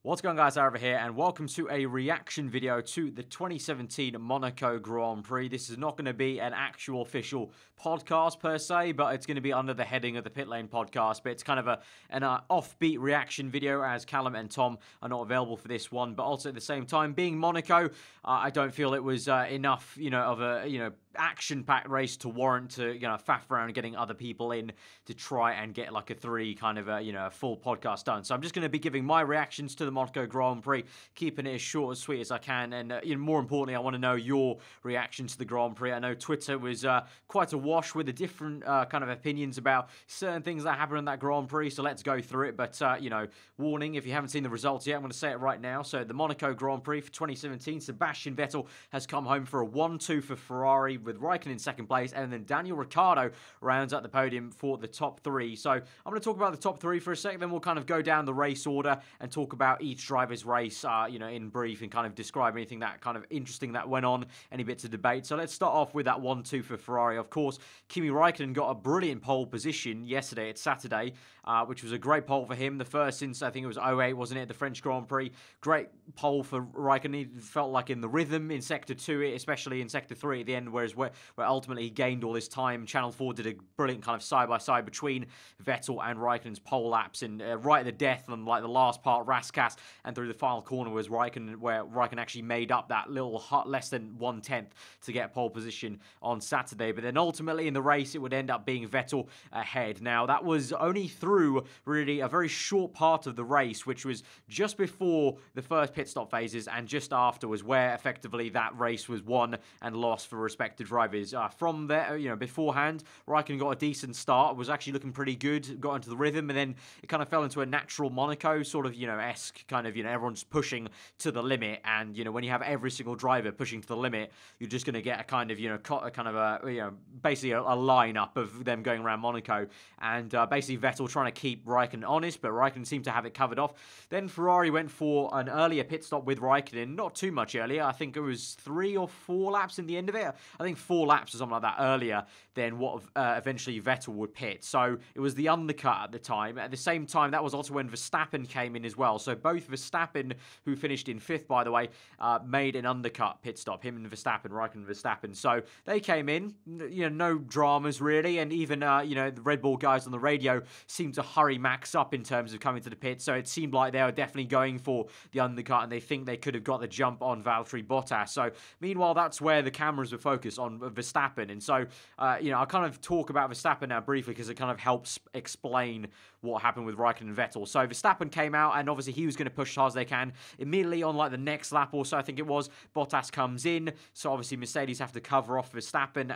What's going on, guys? Aarava here, and welcome to a reaction video to the 2017 Monaco Grand Prix. This is not going to be an actual official podcast per se, but it's going to be under the heading of the Pitlane podcast. But it's kind of an offbeat reaction video, as Callum and Tom are not available for this one. But also at the same time, being Monaco, I don't feel it was enough, of a action-packed race to warrant to faff around getting other people in to try and get like a a full podcast done. So I'm just going to be giving my reactions to the Monaco Grand Prix, keeping it as short and sweet as I can, and more importantly, I want to know your reaction to the Grand Prix. I know Twitter was quite awash with the different kind of opinions about certain things that happened in that Grand Prix, so let's go through it. But warning, if you haven't seen the results yet, I'm going to say it right now. So the Monaco Grand Prix for 2017, Sebastian Vettel has come home for a 1-2 for Ferrari, with Raikkonen in second place, and then Daniel Ricciardo rounds out the podium for the top three. So I'm going to talk about the top three for a second, then we'll kind of go down the race order and talk about each driver's race, in brief, and kind of describe anything that kind of interesting that went on, any bits of debate. So let's start off with that 1-2 for Ferrari. Of course, Kimi Räikkönen got a brilliant pole position yesterday, it's Saturday, which was a great pole for him. The first since, I think it was 08, wasn't it, the French Grand Prix. Great pole for Räikkönen. He felt like in the rhythm in Sector 2, especially in Sector 3 at the end, where ultimately he gained all his time. Channel 4 did a brilliant kind of side-by-side between Vettel and Raikkonen's pole laps, and right at the death on like the last part, Raskas, and through the final corner was Raikkonen, where Raikkonen actually made up that little less than 1/10 to get pole position on Saturday. But then ultimately in the race, it would end up being Vettel ahead. Now, that was only through really a very short part of the race, which was just before the first pit stop phases and just after was where effectively that race was won and lost for respective drivers. From there, beforehand, Raikkonen got a decent start, was actually looking pretty good, got into the rhythm, and then it kind of fell into a natural Monaco sort of, esque kind of, everyone's pushing to the limit, and, when you have every single driver pushing to the limit, you're just going to get a kind of, basically a lineup of them going around Monaco, and basically Vettel trying to keep Raikkonen honest, but Raikkonen seemed to have it covered off. Then Ferrari went for an earlier pit stop with Raikkonen, not too much earlier. I think it was 3 or 4 laps in the end of it. I think 4 laps or something like that earlier than what eventually Vettel would pit. So it was the undercut at the time. At the same time, that was also when Verstappen came in as well. So both Verstappen, who finished in 5th, by the way, made an undercut pit stop. Him and Verstappen, Raikkonen and Verstappen. So they came in, no dramas really. And even, the Red Bull guys on the radio seemed to hurry Max up in terms of coming to the pit. So it seemed like they were definitely going for the undercut, and they think they could have got the jump on Valtteri Bottas. So meanwhile, that's where the cameras were focused on Verstappen. And so, I'll kind of talk about Verstappen now briefly because it kind of helps explain what happened with Raikkonen and Vettel. So Verstappen came out, and obviously he was going to push as hard as they can. Immediately on like the next lap or so, I think it was, Bottas comes in. So obviously Mercedes have to cover off Verstappen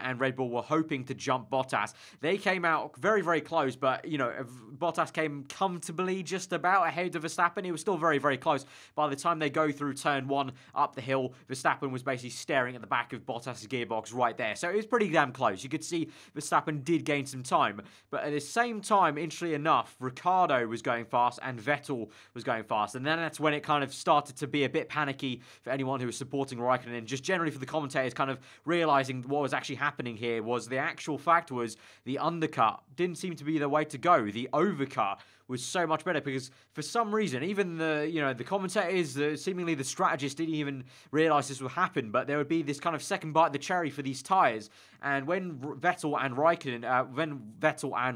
and Red Bull were hoping to jump Bottas. They came out very, very close, but, Bottas came comfortably just about ahead of Verstappen. He was still very, very close. By the time they go through turn 1 up the hill, Verstappen was basically staring at the back of Bottas' gearbox right there. So it was pretty damn close. You could see Verstappen did gain some time. But at the same time, interestingly enough, Ricciardo was going fast and Vettel was going fast. And then that's when it kind of started to be a bit panicky for anyone who was supporting Raikkonen, and just generally for the commentators kind of realizing what was actually happening here was the actual fact was the undercut didn't seem to be the way to go. The overcut was so much better, because for some reason, even the commentators, seemingly the strategists, didn't even realize this would happen, but there would be this kind of second bite of the cherry for these tires. And when Vettel and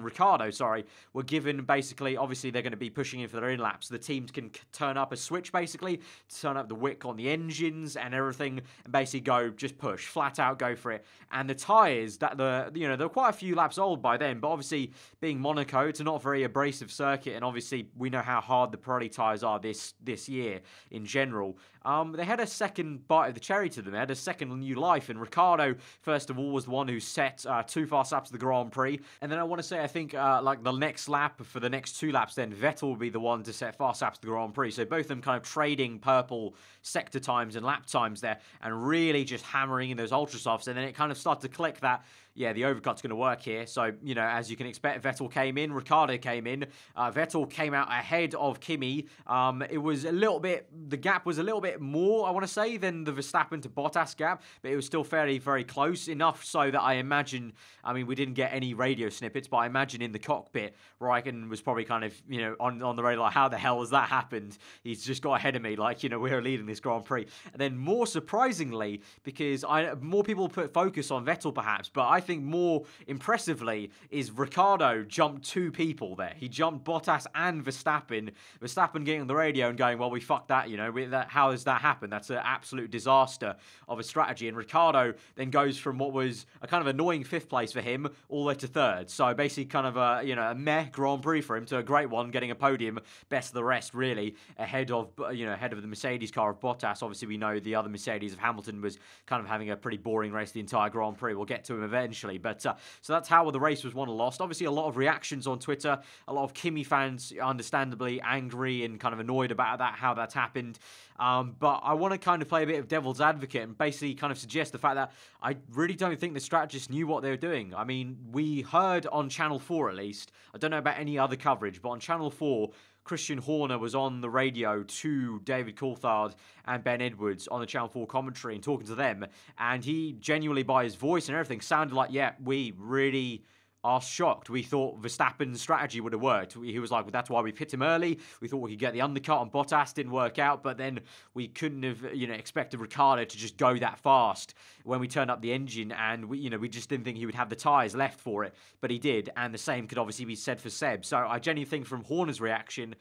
Ricciardo, were given basically, obviously they're going to be pushing in for their own laps. The teams can turn up a switch basically, turn up the wick on the engines and everything, and basically go, just push, flat out, go for it. And the tires, they're quite a few laps old by then, but obviously being Monaco, it's a not very abrasive circuit, and obviously we know how hard the Pirelli tires are this year in general. They had a second bite of the cherry to them. They had a second new life, and Ricciardo, first of all, was the one who set 2 fast laps of the Grand Prix. And then I want to say, I think, like the next lap, for the next 2 laps, then Vettel will be the one to set fast laps of the Grand Prix. So both of them kind of trading purple sector times and lap times there, and really just hammering in those ultra softs. And then it kind of started to click that yeah, the overcut's going to work here. So, you know, as you can expect, Vettel came in, Ricciardo came in. Vettel came out ahead of Kimi. It was a little bit, the gap was a little bit more, I want to say, than the Verstappen to Bottas gap, but it was still fairly, very close, enough so that I imagine, I mean, we didn't get any radio snippets, but I imagine in the cockpit, Raikkonen was probably kind of, you know, on the radio, like, how the hell has that happened? He's just got ahead of me, like, you know, we're leading this Grand Prix. And then more surprisingly, because more people put focus on Vettel perhaps, but I think more impressively is Ricciardo jumped 2 people there. He jumped Bottas and Verstappen. Verstappen getting on the radio and going, well, we fucked that, you know, how does that happen? That's an absolute disaster of a strategy. And Ricciardo then goes from what was a kind of annoying 5th place for him all the way to 3rd. So basically kind of a, you know, a meh Grand Prix for him to a great one, getting a podium, best of the rest really, ahead of, you know, ahead of the Mercedes car of Bottas. Obviously we know the other Mercedes of Hamilton was kind of having a pretty boring race the entire Grand Prix. We'll get to him eventually, but so that's how the race was won or lost. Obviously a lot of reactions on Twitter, a lot of Kimi fans understandably angry and kind of annoyed about that, how that's happened. But I want to kind of play a bit of devil's advocate and basically kind of suggest the fact that I really don't think the strategists knew what they were doing. I mean, we heard on Channel 4 at least, I don't know about any other coverage, but on Channel 4, Christian Horner was on the radio to David Coulthard and Ben Edwards on the Channel 4 commentary and talking to them, and he genuinely, by his voice and everything, sounded like, yeah, we really are shocked. We thought Verstappen's strategy would have worked. He was like, well, that's why we pit him early. We thought we could get the undercut on Bottas. Didn't work out, but then we couldn't have, you know, expected Ricciardo to just go that fast when we turned up the engine, and we, you know, we just didn't think he would have the tyres left for it, but he did, and the same could obviously be said for Seb. So I genuinely think from Horner's reaction,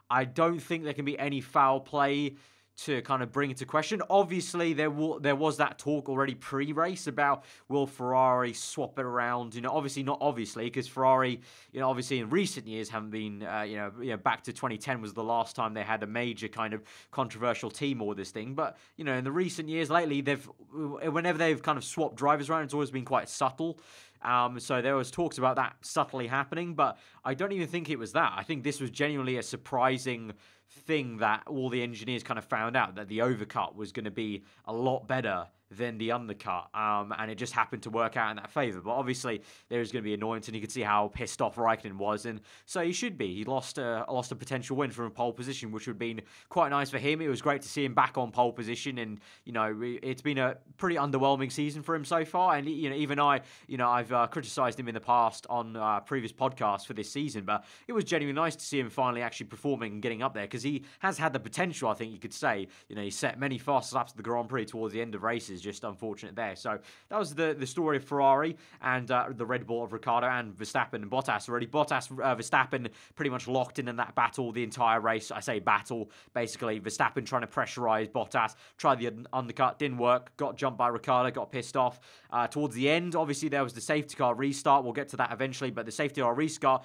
I don't think there can be any foul play to kind of bring into question. Obviously, there was that talk already pre-race about will Ferrari swap it around. You know, obviously not obviously, because Ferrari, you know, obviously in recent years haven't been, you know, back to 2010 was the last time they had a major kind of controversial team or this thing. But, you know, in the recent years lately, whenever they've kind of swapped drivers around, it's always been quite subtle. So there was talks about that subtly happening, but I don't even think it was that. I think this was genuinely a surprising thing that all the engineers kind of found out, that the overcut was going to be a lot better than the undercut, and it just happened to work out in that favour. But obviously there's going to be annoyance, and you could see how pissed off Raikkonen was, and so he should be. He lost a potential win from a pole position, which would have been quite nice for him. It was great to see him back on pole position, and you know, it's been a pretty underwhelming season for him so far. And you know, even I've criticised him in the past on previous podcasts for this season, but it was genuinely nice to see him finally actually performing and getting up there, because he has had the potential, I think you could say. You know, he set many fast laps at the Grand Prix towards the end of races. Just unfortunate there. So that was the story of Ferrari and the Red Bull of Ricciardo and Verstappen and Bottas already. Verstappen pretty much locked in that battle the entire race. I say battle, basically Verstappen trying to pressurise Bottas, tried the undercut, didn't work, got jumped by Ricciardo, got pissed off. Towards the end, obviously there was the safety car restart. We'll get to that eventually, but the safety car restart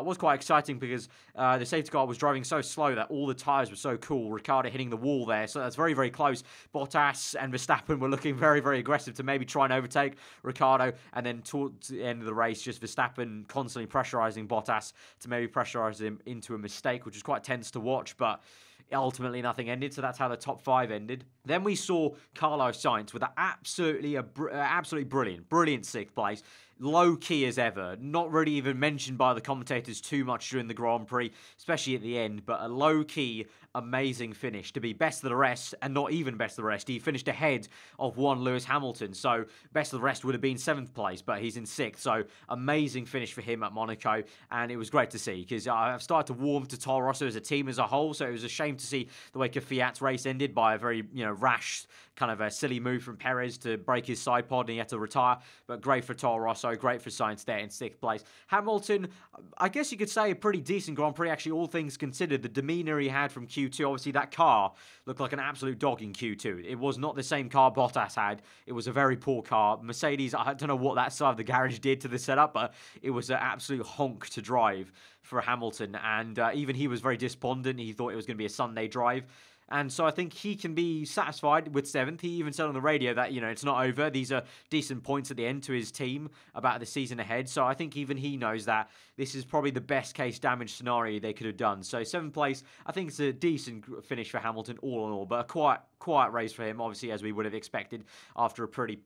was quite exciting because the safety car was driving so slow that all the tyres were so cool. Ricciardo hitting the wall there, so that's very, very close. Bottas and Verstappen were looking very, very aggressive to maybe try and overtake Ricciardo, and then towards the end of the race, just Verstappen constantly pressurising Bottas to maybe pressurise him into a mistake, which was quite tense to watch, but ultimately nothing ended, so that's how the top 5 ended. Then we saw Carlo Sainz with absolutely brilliant 6th place. Low key as ever, not really even mentioned by the commentators too much during the Grand Prix, especially at the end, but a low key amazing finish to be best of the rest, and not even best of the rest. He finished ahead of one Lewis Hamilton, so best of the rest would have been 7th place, but he's in 6th, so amazing finish for him at Monaco, and it was great to see, because I've started to warm to Toro Rosso as a team as a whole, so it was a shame to see the way Kvyat's race ended by a very, you know, rash, kind of a silly move from Perez to break his side pod and he had to retire, but great for Toro Rosso, great for Sainz there in 6th place. Hamilton, I guess you could say a pretty decent Grand Prix, actually, all things considered. The demeanour he had from Q2, obviously that car looked like an absolute dog in Q2. It was not the same car Bottas had. It was a very poor car. Mercedes, I don't know what that side of the garage did to the setup, but it was an absolute honk to drive for Hamilton, and even he was very despondent. He thought it was going to be a Sunday drive. And so I think he can be satisfied with 7th. He even said on the radio that, you know, it's not over. These are decent points at the end to his team about the season ahead. So I think even he knows that this is probably the best case damage scenario they could have done. So 7th place, I think it's a decent finish for Hamilton all in all, but a quite quiet race for him, obviously, as we would have expected after a pretty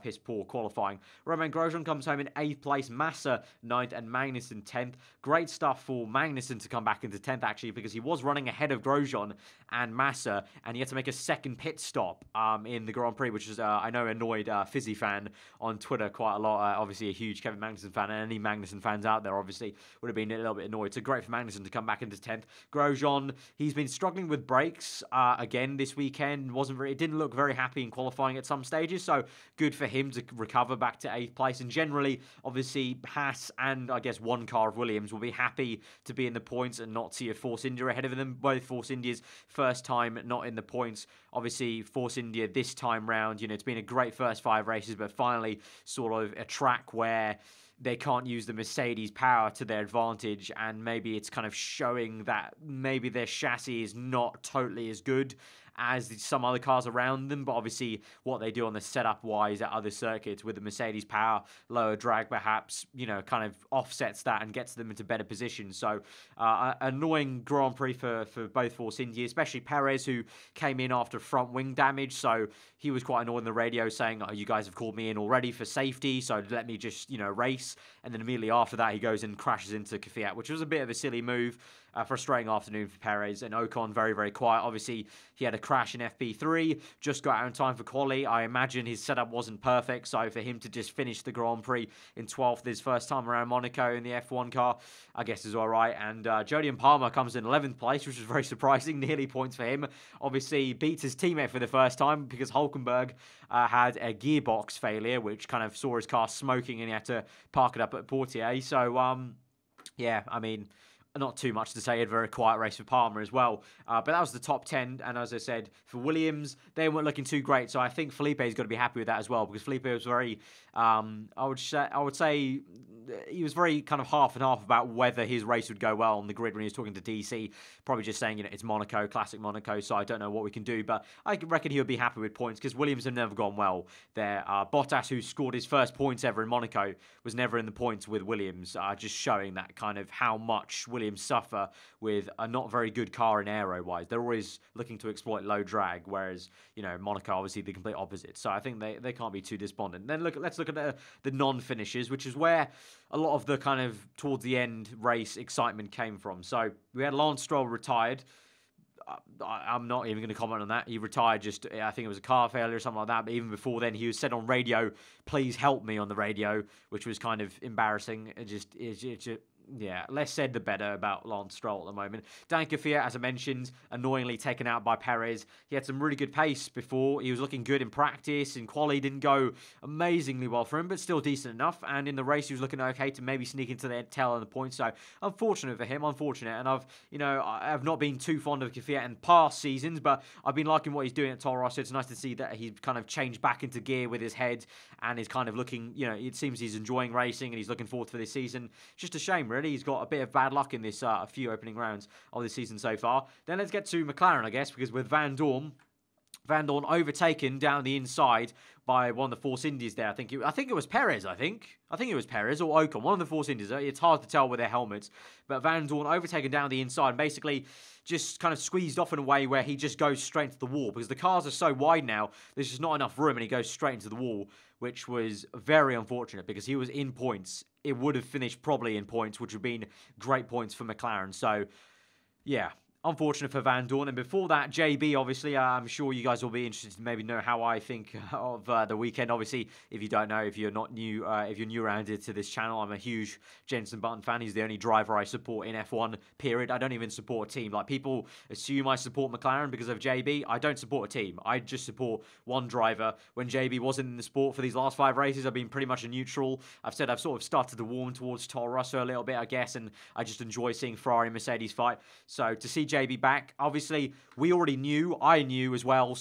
piss-poor qualifying. Romain Grosjean comes home in 8th place, Massa 9th, and Magnussen 10th. Great stuff for Magnussen to come back into 10th, actually, because he was running ahead of Grosjean and Massa, and he had to make a second pit stop in the Grand Prix, which is, I know, annoyed Fizzy fan on Twitter quite a lot. Obviously, a huge Kevin Magnussen fan, and any Magnussen fans out there, obviously, would have been a little bit annoyed. So great for Magnussen to come back into 10th. Grosjean, he's been struggling with brakes again this weekend. It didn't look very happy in qualifying at some stages, so good for him to recover back to 8th place. And generally, obviously, Haas and I guess one car of Williams will be happy to be in the points and not see a Force India ahead of them. Both Force Indias first time not in the points. Obviously, Force India this time round, it's been a great first 5 races, but finally sort of a track where they can't use the Mercedes power to their advantage, and maybe it's kind of showing that maybe their chassis is not totally as good as some other cars around them, but obviously what they do on the setup-wise at other circuits with the Mercedes power, lower drag perhaps, kind of offsets that and gets them into better positions. So annoying Grand Prix for both Force India, especially Perez, who came in after front wing damage, so he was quite annoyed on the radio saying, you guys have called me in already for safety, so let me just, race. And then immediately after that, he goes and crashes into Kvyat, which was a bit of a silly move. Frustrating afternoon for Perez. And Ocon, very, very quiet. Obviously, he had a crash in FP3, just got out in time for quali. I imagine his setup wasn't perfect, so for him to just finish the Grand Prix in 12th his first time around Monaco in the F1 car, I guess is all right. And Jodian Palmer comes in 11th place, which was very surprising. Nearly points for him. Obviously, beats his teammate for the first time because Hulkenberg had a gearbox failure, which kind of saw his car smoking and he had to park it up at Portier. So, yeah, I mean, not too much to say. He had a very quiet race for Palmer as well. But that was the top 10. And as I said, for Williams, they weren't looking too great. So I think Felipe's got to be happy with that as well, because Felipe was very, I would say he was very kind of half and half about whether his race would go well on the grid when he was talking to DC. Probably just saying, it's Monaco, classic Monaco, so I don't know what we can do. But I reckon he would be happy with points because Williams have never gone well there. Bottas, who scored his first points ever in Monaco, was never in the points with Williams, just showing that kind of how much Williams suffer with a not very good car in aero-wise. They're always looking to exploit low drag, whereas, Monaco, obviously, the complete opposite. So I think they can't be too despondent. Then let's look at the non-finishes, which is where a lot of the kind of towards the end race excitement came from. So we had Lance Stroll retired. I'm not even going to comment on that. He retired I think it was a car failure or something like that. But even before then, he was said on radio, "Please help me" on the radio, which was kind of embarrassing. Yeah, less said the better about Lance Stroll at the moment. Dan Kvyat, as I mentioned, annoyingly taken out by Perez. He had some really good pace before. He was looking good in practice. In quali, didn't go amazingly well for him, but still decent enough. And in the race, he was looking okay to maybe sneak into the tail on the points. So unfortunate for him, unfortunate. And I've not been too fond of Kvyat in past seasons, but I've been liking what he's doing at Toro Rosso. It's nice to see that he's kind of changed back into gear with his head and is kind of looking, it seems he's enjoying racing and he's looking forward for this season. Just a shame, really. He's got a bit of bad luck in this a few opening rounds of this season so far. Then let's get to McLaren, I guess, because with Van Dorn overtaken down the inside by one of the Force Indies there. I think it was Perez, I think it was Perez or Ocon, one of the Force Indies. It's hard to tell with their helmets. But Van Dorn overtaken down the inside and basically just kind of squeezed off in a way where he just goes straight into the wall because the cars are so wide now, there's just not enough room and he goes straight into the wall, which was very unfortunate because he was in points. It would have finished probably in points, which would have been great points for McLaren. So, yeah, unfortunate for Van Dorn. And before that, JB, obviously, I'm sure you guys will be interested to maybe know how I think of the weekend. Obviously, if you don't know, if you're not new, if you're new around here to this channel, I'm a huge Jenson Button fan. He's the only driver I support in F1, period. I don't even support a team. Like, people assume I support McLaren because of JB. I don't support a team. I just support one driver. When JB wasn't in the sport for these last 5 races, I've been pretty much a neutral. I've said I've sort of started to warm towards Toro Rosso a little bit, I guess, and I just enjoy seeing Ferrari and Mercedes fight. So to see JB back, obviously we already knew, I knew as well,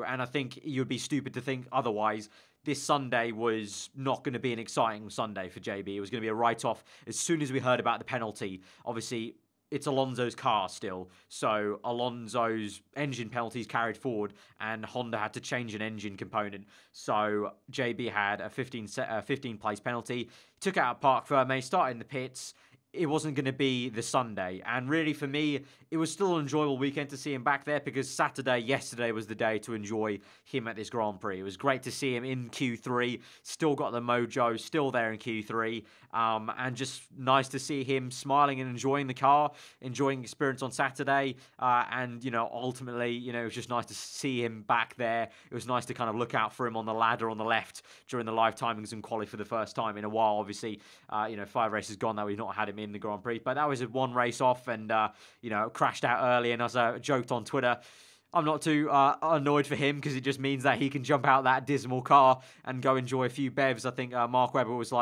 and I think you'd be stupid to think otherwise. This Sunday was not going to be an exciting Sunday for JB. It was going to be a write-off as soon as we heard about the penalty. Obviously, it's Alonso's car still, so Alonso's engine penalties carried forward, and Honda had to change an engine component. So JB had a 15 place penalty. He took out Park Ferme, started in the pits. it wasn't going to be the Sunday. And really, for me, it was still an enjoyable weekend to see him back there, because yesterday was the day to enjoy him at this Grand Prix. It was great to see him in Q3, still got the mojo, still there in Q3, and just nice to see him smiling and enjoying the car, enjoying the experience on Saturday, and, ultimately, it was just nice to see him back there. It was nice to kind of look out for him on the ladder on the left during the live timings and quali for the first time in a while. Obviously, 5 races gone that we've not had him in the Grand Prix, but that was one race off, and crashed out early. And as I joked on Twitter, I'm not too annoyed for him, because it just means that he can jump out that dismal car and go enjoy a few bevs. I think Mark Webber was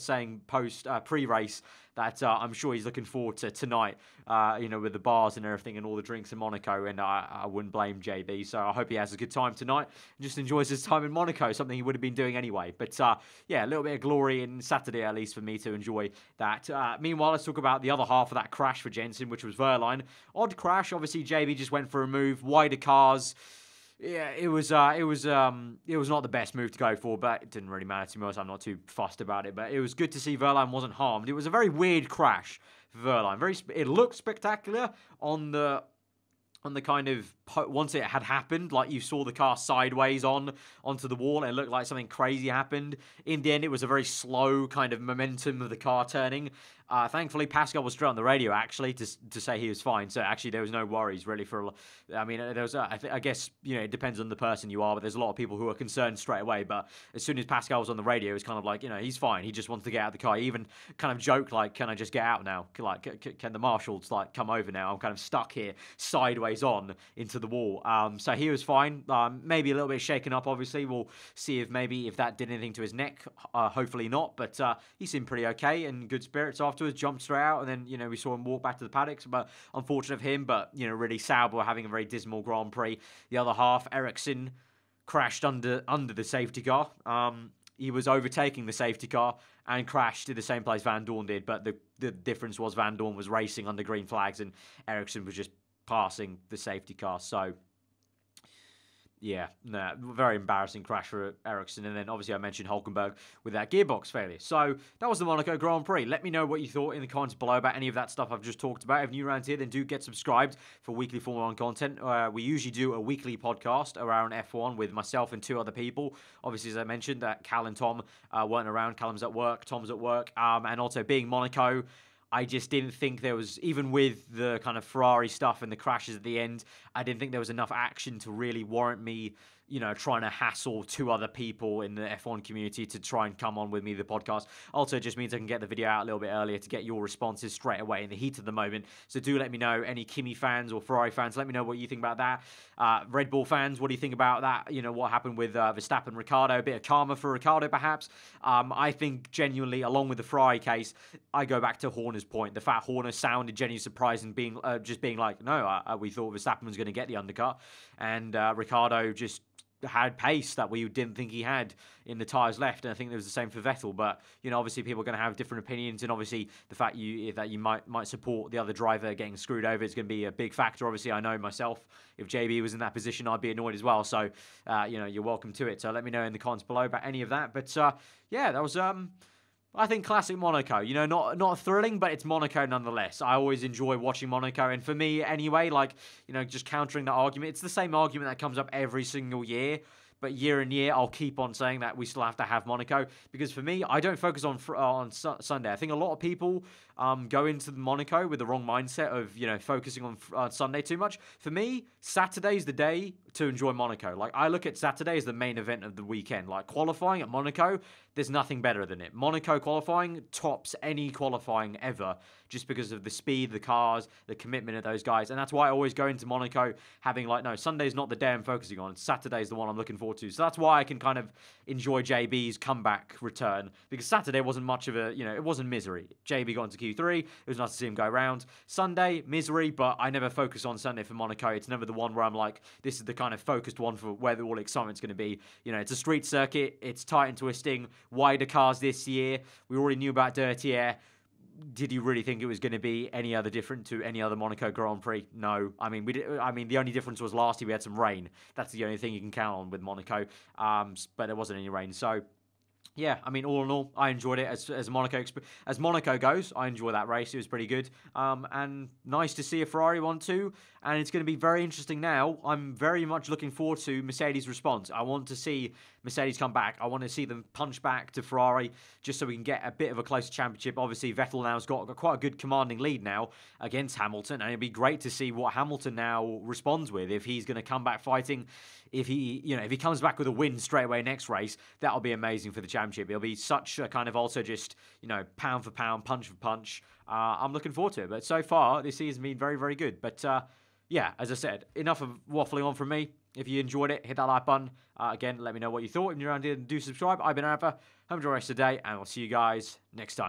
saying post pre-race that I'm sure he's looking forward to tonight, with the bars and everything and all the drinks in Monaco, and I wouldn't blame JB. So I hope he has a good time tonight and just enjoys his time in Monaco, something he would have been doing anyway. But a little bit of glory in Saturday, at least for me, to enjoy that. Meanwhile, let's talk about the other half of that crash for Jenson, which was Wehrlein. Odd crash. Obviously, JB just went for a move, wider cars. Yeah, it was not the best move to go for, but it didn't really matter to me. I'm not too fussed about it, but it was good to see Wehrlein wasn't harmed. It was a very weird crash for Wehrlein. It looked spectacular on the kind of, once it had happened, like you saw the car sideways onto the wall, and it looked like something crazy happened. In the end, it was a very slow kind of momentum of the car turning. Thankfully, Pascal was straight on the radio, actually, to say he was fine. So, actually, there was no worries, really. I guess, it depends on the person you are, but there's a lot of people who are concerned straight away. But as soon as Pascal was on the radio, it was kind of like, he's fine. He just wants to get out of the car. He even kind of joked, like, can I just get out now? Can the marshals, come over now? I'm kind of stuck here, sideways on, into the wall. So he was fine. Maybe a little bit shaken up, obviously. We'll see if that did anything to his neck. Hopefully not. But he seemed pretty okay and good spirits afterwards. Jumped straight out, and then, we saw him walk back to the paddocks. But unfortunate of him, but, really Sauber having a very dismal Grand Prix. The other half, Ericsson crashed under the safety car. He was overtaking the safety car and crashed to the same place Van Dorn did. But the difference was Van Dorn was racing under green flags, and Ericsson was just passing the safety car. So, yeah, very embarrassing crash for Ericsson. And then, obviously, I mentioned Hulkenberg with that gearbox failure. So, that was the Monaco Grand Prix. Let me know what you thought in the comments below about any of that stuff I've just talked about. If you're around here, then do get subscribed for weekly Formula 1 content. We usually do a weekly podcast around F1 with myself and 2 other people. Obviously, as I mentioned, that Cal and Tom weren't around. Callum's at work, Tom's at work. And also, being Monaco, I just didn't think there was, even with the kind of Ferrari stuff and the crashes at the end, I didn't think there was enough action to really warrant me, trying to hassle 2 other people in the F1 community to try and come on with me, the podcast. Also, it just means I can get the video out a little bit earlier to get your responses straight away in the heat of the moment. So do let me know, any Kimi fans or Ferrari fans, let me know what you think about that. Red Bull fans, what do you think about that? What happened with Verstappen, Ricciardo, a bit of karma for Ricciardo, perhaps. I think genuinely, along with the Ferrari case, I go back to Horner's point. The fact Horner sounded genuinely surprised and being like, no, we thought Verstappen was going to get the undercut, and Ricciardo just had pace that we didn't think he had in the tyres left, and I think it was the same for Vettel. But obviously people are going to have different opinions, and obviously the fact that you might support the other driver getting screwed over is going to be a big factor. Obviously, I know myself, if JB was in that position, I'd be annoyed as well. So you're welcome to it. So let me know in the comments below about any of that. But that was I think classic Monaco, not thrilling, but it's Monaco nonetheless. I always enjoy watching Monaco, and for me anyway, just countering that argument, it's the same argument that comes up every single year, but year in year, I'll keep on saying that we still have to have Monaco, because for me, I don't focus on Sunday. I think a lot of people go into Monaco with the wrong mindset of, focusing on Sunday too much. For me, Saturday's the day to enjoy Monaco. I look at Saturday as the main event of the weekend. Qualifying at Monaco, there's nothing better than it. Monaco qualifying tops any qualifying ever, just because of the speed, the cars, the commitment of those guys. And that's why I always go into Monaco having no, Sunday's not the day I'm focusing on. Saturday's the one I'm looking forward to. So that's why I can kind of enjoy JB's comeback return, because Saturday wasn't much of a, it wasn't misery. JB got into Q3. It was nice to see him go around. Sunday, misery, but I never focus on Sunday for Monaco. It's never the one where I'm like, this is the kind of focused one for where all the excitement's going to be. It's a street circuit. It's tight and twisting. Wider cars this year. We already knew about dirty air. Did you really think it was going to be any other different to any other Monaco Grand Prix? No. I mean, the only difference was last year we had some rain. That's the only thing you can count on with Monaco. But there wasn't any rain. So Yeah, I mean, all in all, I enjoyed it as Monaco goes. I enjoy that race; it was pretty good, and nice to see a Ferrari 1-2. And it's going to be very interesting now. I'm very much looking forward to Mercedes' response. I want to see Mercedes come back. I want to see them punch back to Ferrari, just so we can get a bit of a closer championship. Obviously, Vettel now's got quite a good commanding lead now against Hamilton, and it'd be great to see what Hamilton now responds with, if he's going to come back fighting. If he comes back with a win straight away next race, that'll be amazing for the championship. It'll be such a kind of also just, pound for pound, punch for punch. I'm looking forward to it. But so far, this season's been very, very good. But yeah, as I said, enough of waffling on from me. If you enjoyed it, hit that like button. Again, let me know what you thought. If you're around here, do subscribe. I've been Aarava. Have a enjoy the rest of the day, and I'll see you guys next time.